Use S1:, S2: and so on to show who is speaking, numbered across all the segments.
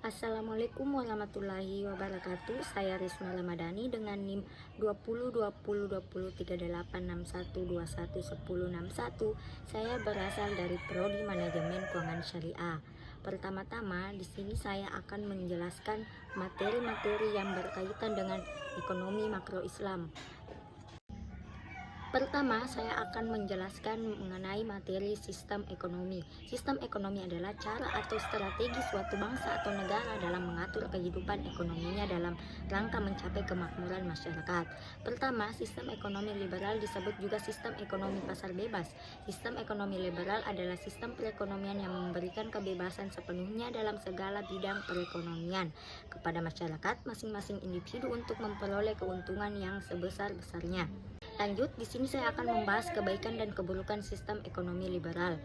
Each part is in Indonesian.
S1: Assalamualaikum warahmatullahi wabarakatuh. Saya Risma Ramadhani dengan NIM 202020238612111061. Saya berasal dari Prodi Manajemen Keuangan Syariah. Pertama-tama, di sini saya akan menjelaskan materi-materi yang berkaitan dengan ekonomi makro Islam. Pertama, saya akan menjelaskan mengenai materi sistem ekonomi. Sistem ekonomi adalah cara atau strategi suatu bangsa atau negara dalam mengatur kehidupan ekonominya dalam rangka mencapai kemakmuran masyarakat. Pertama, sistem ekonomi liberal disebut juga sistem ekonomi pasar bebas. Sistem ekonomi liberal adalah sistem perekonomian yang memberikan kebebasan sepenuhnya dalam segala bidang perekonomian kepada masyarakat masing-masing individu untuk memperoleh keuntungan yang sebesar-besarnya. Lanjut, di sini saya akan membahas kebaikan dan keburukan sistem ekonomi liberal.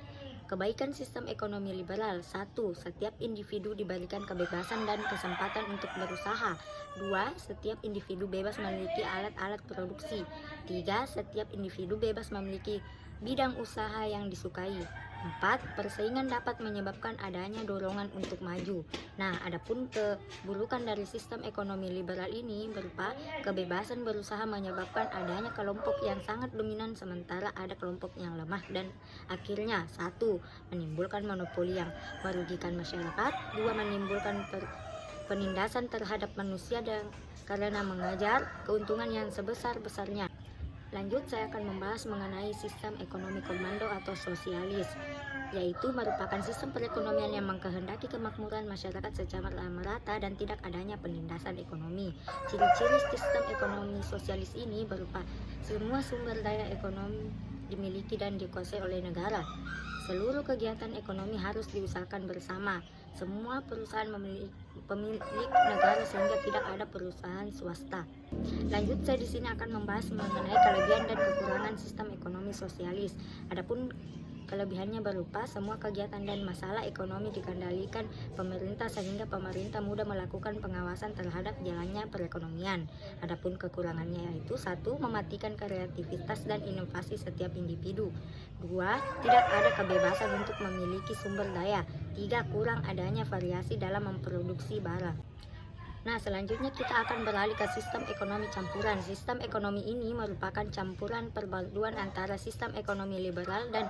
S1: Kebaikan sistem ekonomi liberal: 1. Setiap individu diberikan kebebasan dan kesempatan untuk berusaha. 2. Setiap individu bebas memiliki alat-alat produksi. 3. Setiap individu bebas memiliki bidang usaha yang disukai. 4. Persaingan dapat menyebabkan adanya dorongan untuk maju. Nah, adapun keburukan dari sistem ekonomi liberal ini berupa kebebasan berusaha menyebabkan adanya kelompok yang sangat dominan sementara ada kelompok yang lemah dan akhirnya 1. Menimbulkan monopoli yang merugikan masyarakat. 2. Menimbulkan penindasan terhadap manusia dan karena mengejar keuntungan yang sebesar-besarnya. Lanjut, saya akan membahas mengenai sistem ekonomi komando atau sosialis, yaitu merupakan sistem perekonomian yang mengkehendaki kemakmuran masyarakat secara merata dan tidak adanya penindasan ekonomi. Ciri-ciri sistem ekonomi sosialis ini berupa semua sumber daya ekonomi dimiliki dan dikuasai oleh negara. Seluruh kegiatan ekonomi harus diusahakan bersama. Semua perusahaan pemilik negara sehingga tidak ada perusahaan swasta. Lanjut, saya di sini akan membahas mengenai kelebihan dan kekurangan sistem ekonomi sosialis. Adapun kelebihannya berupa semua kegiatan dan masalah ekonomi dikendalikan pemerintah sehingga pemerintah mudah melakukan pengawasan terhadap jalannya perekonomian. Adapun kekurangannya yaitu 1. Mematikan kreativitas dan inovasi setiap individu. 2. Tidak ada kebebasan untuk memiliki sumber daya. 3. Kurang adanya variasi dalam memproduksi barang. Nah, selanjutnya kita akan beralih ke sistem ekonomi campuran. Sistem ekonomi ini merupakan campuran perpaduan antara sistem ekonomi liberal dan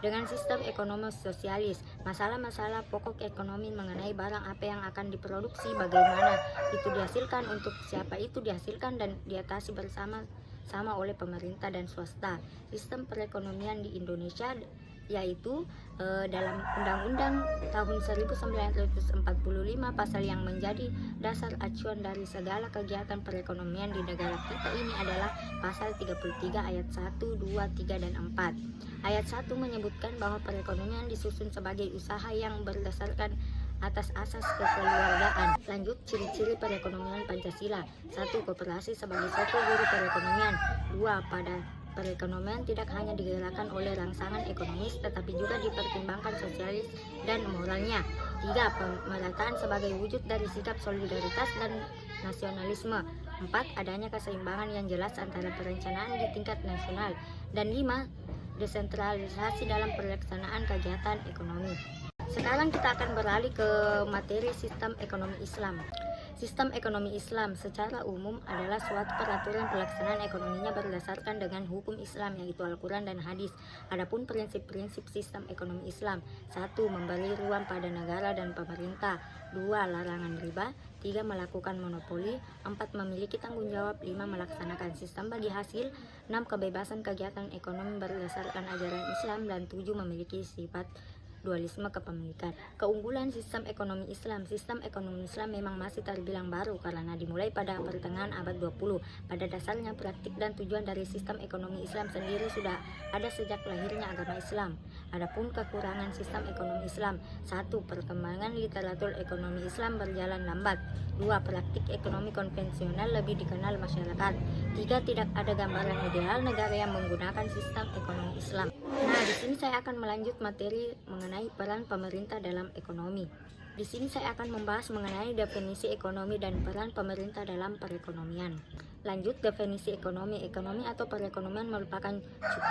S1: dengan sistem ekonomi sosialis. Masalah-masalah pokok ekonomi mengenai barang apa yang akan diproduksi, bagaimana itu dihasilkan, untuk siapa itu dihasilkan, dan diatasi bersama-sama oleh pemerintah dan swasta. Sistem perekonomian di Indonesia yaitu dalam Undang-Undang tahun 1945 pasal yang menjadi dasar acuan dari segala kegiatan perekonomian di negara kita ini adalah pasal 33 ayat 1, 2, 3, dan 4. Ayat 1 menyebutkan bahwa perekonomian disusun sebagai usaha yang berdasarkan atas asas kekeluargaan. Lanjut, ciri-ciri perekonomian Pancasila. 1. Koperasi sebagai satu guru perekonomian. 2. Pada perekonomian tidak hanya digerakkan oleh rangsangan ekonomis tetapi juga dipertimbangkan sosialis dan moralnya. 3. Pemerataan sebagai wujud dari sikap solidaritas dan nasionalisme. 4. Adanya keseimbangan yang jelas antara perencanaan di tingkat nasional. Dan 5. Desentralisasi dalam pelaksanaan kegiatan ekonomi. Sekarang kita akan beralih ke materi sistem ekonomi Islam. Sistem ekonomi Islam secara umum adalah suatu peraturan pelaksanaan ekonominya berdasarkan dengan hukum Islam yaitu Al-Quran dan Hadis. Adapun prinsip-prinsip sistem ekonomi Islam: 1. Memberi ruang pada negara dan pemerintah. 2. Larangan riba. 3. Melakukan monopoli. 4. Memiliki tanggung jawab. 5. Melaksanakan sistem bagi hasil. 6. Kebebasan kegiatan ekonomi berdasarkan ajaran Islam. Dan 7. Memiliki sifat dualisme kepemilikan. Keunggulan sistem ekonomi Islam. Sistem ekonomi Islam memang masih terbilang baru karena dimulai pada pertengahan abad 20. Pada dasarnya praktik dan tujuan dari sistem ekonomi Islam sendiri sudah ada sejak lahirnya agama Islam. Adapun kekurangan sistem ekonomi Islam: 1. Perkembangan literatur ekonomi Islam berjalan lambat. 2. Praktik ekonomi konvensional lebih dikenal masyarakat. 3. Tidak ada gambaran ideal negara yang menggunakan sistem ekonomi Islam. Nah, di sini saya akan melanjut materi mengenai peran pemerintah dalam ekonomi. Di sini saya akan membahas mengenai definisi ekonomi dan peran pemerintah dalam perekonomian. Lanjut, definisi ekonomi. Ekonomi atau perekonomian merupakan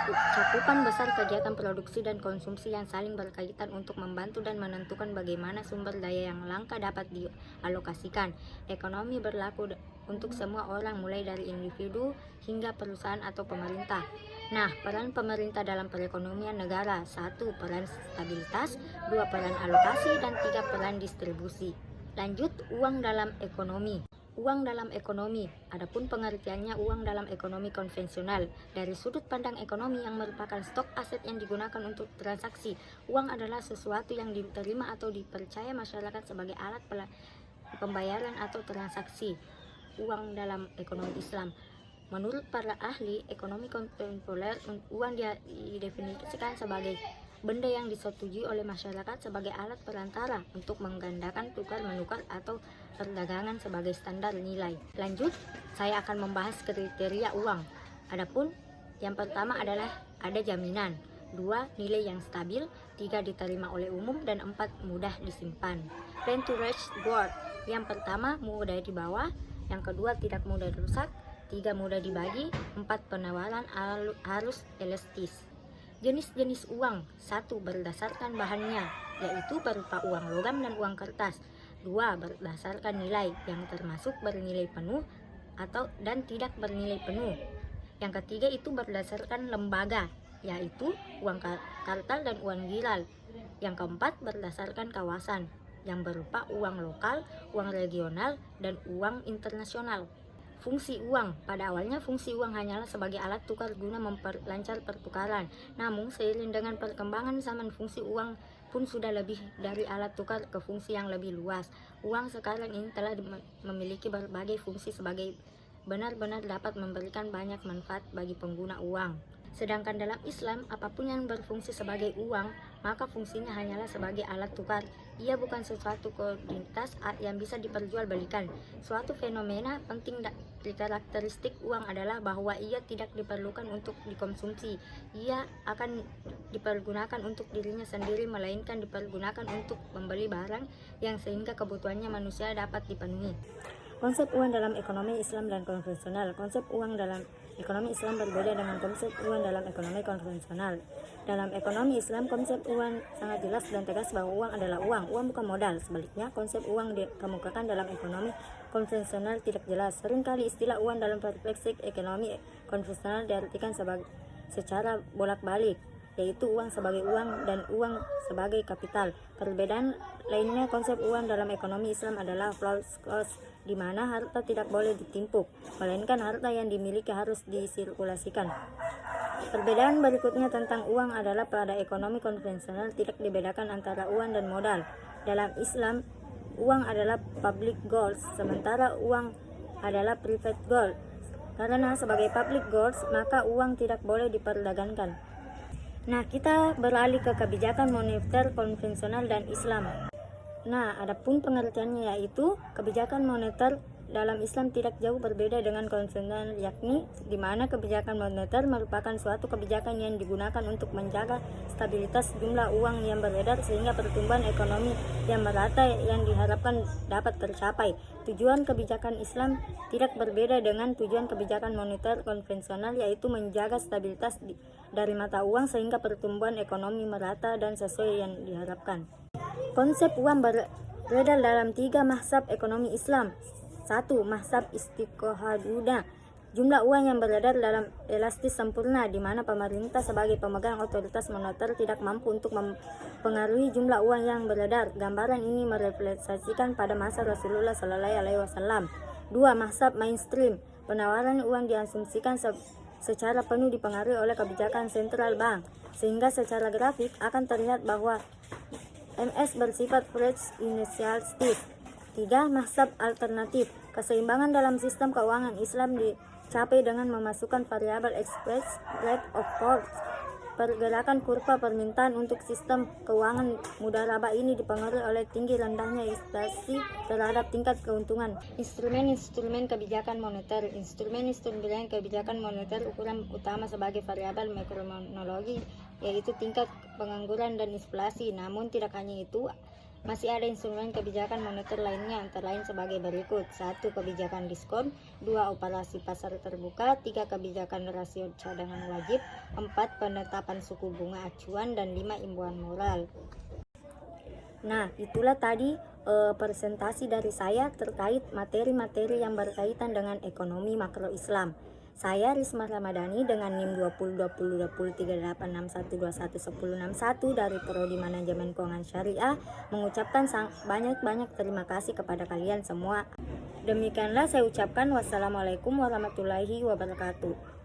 S1: cakupan besar kegiatan produksi dan konsumsi yang saling berkaitan untuk membantu dan menentukan bagaimana sumber daya yang langka dapat dialokasikan. Ekonomi berlaku untuk semua orang, mulai dari individu hingga perusahaan atau pemerintah. Nah, peran pemerintah dalam perekonomian negara: 1. Peran stabilitas, 2. Peran alokasi, dan 3. Peran distribusi. Lanjut, uang dalam ekonomi. Uang dalam ekonomi, adapun pengertiannya uang dalam ekonomi konvensional. Dari sudut pandang ekonomi yang merupakan stok aset yang digunakan untuk transaksi, uang adalah sesuatu yang diterima atau dipercaya masyarakat sebagai alat pembayaran atau transaksi. Uang dalam ekonomi Islam. Menurut para ahli ekonomi kontemporer, uang didefinisikan sebagai benda yang disetujui oleh masyarakat sebagai alat perantara untuk menggandakan tukar-menukar atau perdagangan sebagai standar nilai. Lanjut, saya akan membahas kriteria uang. Adapun yang pertama adalah ada jaminan, 2. Nilai yang stabil, 3. Diterima oleh umum, dan 4. Mudah disimpan. Plan to raise gold. Yang pertama, mudah dibawa, yang kedua, tidak mudah rusak, 3. Mudah dibagi, 4. Penawaran harus elastis. Jenis-jenis uang: 1. Berdasarkan bahannya, yaitu berupa uang logam dan uang kertas. 2. Berdasarkan nilai, yang termasuk bernilai penuh dan tidak bernilai penuh. Yang ketiga itu berdasarkan lembaga, yaitu uang kartal dan uang giral. Yang keempat berdasarkan kawasan, yang berupa uang lokal, uang regional, dan uang internasional. Fungsi uang. Pada awalnya fungsi uang hanyalah sebagai alat tukar guna memperlancar pertukaran. Namun seiring dengan perkembangan zaman, fungsi uang pun sudah lebih dari alat tukar ke fungsi yang lebih luas. Uang sekarang ini telah memiliki berbagai fungsi sebagai benar-benar dapat memberikan banyak manfaat bagi pengguna uang. Sedangkan dalam Islam, apapun yang berfungsi sebagai uang, maka fungsinya hanyalah sebagai alat tukar. Ia bukan sesuatu komoditas yang bisa diperjualbelikan. Suatu fenomena penting dari karakteristik uang adalah bahwa ia tidak diperlukan untuk dikonsumsi. Ia akan dipergunakan untuk dirinya sendiri, melainkan dipergunakan untuk membeli barang yang sehingga kebutuhannya manusia dapat dipenuhi. Konsep uang dalam ekonomi Islam dan konvensional. Konsep uang dalam ekonomi Islam berbeda dengan konsep uang dalam ekonomi konvensional. Dalam ekonomi Islam, konsep uang sangat jelas dan tegas bahwa uang adalah uang. Uang bukan modal. Sebaliknya, konsep uang dikemukakan dalam ekonomi konvensional tidak jelas. Seringkali istilah uang dalam perspektif ekonomi konvensional diartikan secara bolak-balik, yaitu uang sebagai uang dan uang sebagai kapital. Perbedaan lainnya, konsep uang dalam ekonomi Islam adalah flows cost, di mana harta tidak boleh ditimpuk, melainkan harta yang dimiliki harus disirkulasikan. Perbedaan berikutnya tentang uang adalah pada ekonomi konvensional tidak dibedakan antara uang dan modal. Dalam Islam, uang adalah public goods, sementara uang adalah private goods. Karena sebagai public goods, maka uang tidak boleh diperdagangkan. Nah, kita beralih ke kebijakan moneter konvensional dan Islam. Nah, adapun pengertiannya yaitu kebijakan moneter dalam Islam tidak jauh berbeda dengan konvensional, yakni di mana kebijakan moneter merupakan suatu kebijakan yang digunakan untuk menjaga stabilitas jumlah uang yang beredar sehingga pertumbuhan ekonomi yang merata yang diharapkan dapat tercapai. Tujuan kebijakan Islam tidak berbeda dengan tujuan kebijakan moneter konvensional, yaitu menjaga stabilitas dari mata uang sehingga pertumbuhan ekonomi merata dan sesuai yang diharapkan. Konsep uang beredar dalam 3 mazhab ekonomi Islam. 1. Mazhab istiqohaduna. Jumlah uang yang beredar dalam elastis sempurna, di mana pemerintah sebagai pemegang otoritas moneter tidak mampu untuk mempengaruhi jumlah uang yang beredar. Gambaran ini merefleksikan pada masa Rasulullah SAW. 2. Mazhab mainstream. Penawaran uang diasumsikan secara penuh dipengaruhi oleh kebijakan sentral bank, sehingga secara grafik akan terlihat bahwa MS bersifat fresh initiative. 3. Mazhab alternatif. Keseimbangan dalam sistem keuangan Islam dicapai dengan memasukkan variabel express rate of growth. Pergerakan kurva permintaan untuk sistem keuangan mudharabah ini dipengaruhi oleh tinggi rendahnya inflasi terhadap tingkat keuntungan. Instrumen-instrumen kebijakan moneter. Instrumen-instrumen kebijakan moneter ukuran utama sebagai variabel makroekonomi yaitu tingkat pengangguran dan inflasi. Namun tidak hanya itu, Masih ada instrumen kebijakan moneter lainnya antara lain sebagai berikut. 1. Kebijakan diskon. 2. Operasi pasar terbuka. 3. Kebijakan rasio cadangan wajib. 4. Penetapan suku bunga acuan. Dan 5. Imbauan moral. Nah, itulah tadi presentasi dari saya terkait materi-materi yang berkaitan dengan ekonomi makro Islam. Saya Risma Ramadhani dengan NIM 2020203861211061 dari Prodi Manajemen Keuangan Syariah mengucapkan banyak-banyak terima kasih kepada kalian semua. Demikianlah saya ucapkan wassalamualaikum warahmatullahi wabarakatuh.